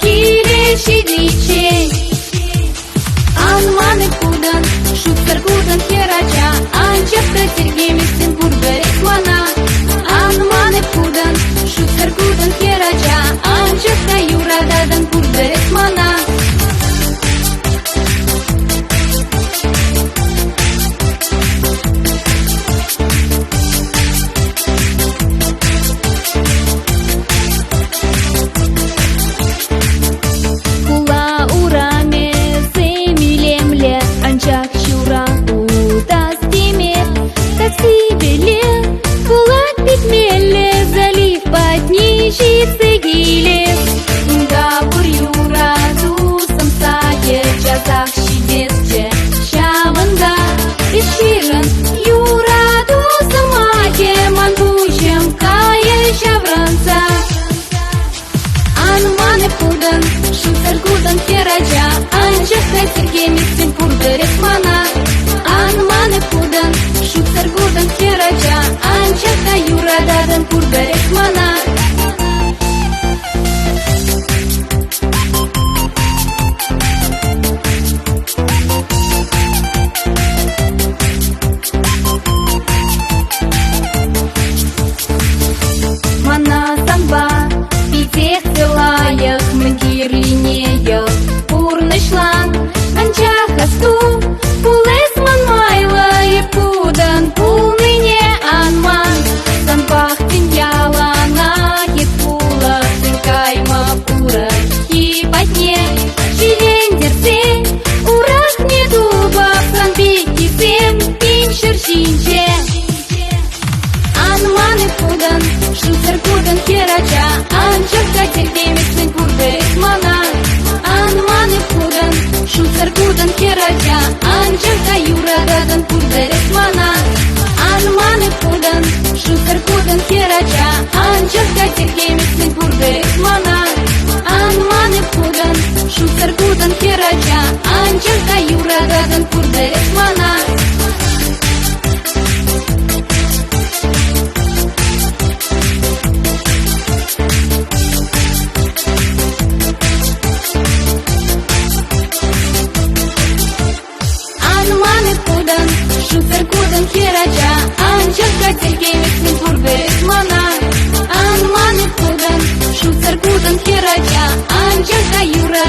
килешидиче. Анманы кудан, шуттар кудан херача, анчакта тергеместен бургарек мана. Анманы кудан, шуттар кудан херача, анчакта юрададан бургарек мана. Шуттар кудан херача, анчакта тергеместен бургарек мана. Анманы кудан, шуттар кудан херача, анчакта юрададан бургарек мана. Мана самба, питех целаях, мгирлинеях, пурнышлан, анчахасту, пулес манмайла и пудан, пулныне анман, самбах тиньяла на хитпула, тинкайма пура, хипатне, чилендерсе, урах не дуба, санбики сем, пиншершинче. Анманы кудан, шуттар кудан херача, анчакта тергеместен бургарек мана. Анманы кудан, шуттар кудан херача, анчакта юрададан бургарек мана. Анманы кудан, шуттар кудан херача, анчакта тергеместен бургарек мана. Анманы кудан, шуттар кудан херача, анчакта юрададан бургарек мана. Шуттар кудан херача, анчакта тергеместен бургарек мана. Анманы кудан, шуттар кудан херача, анчакта юра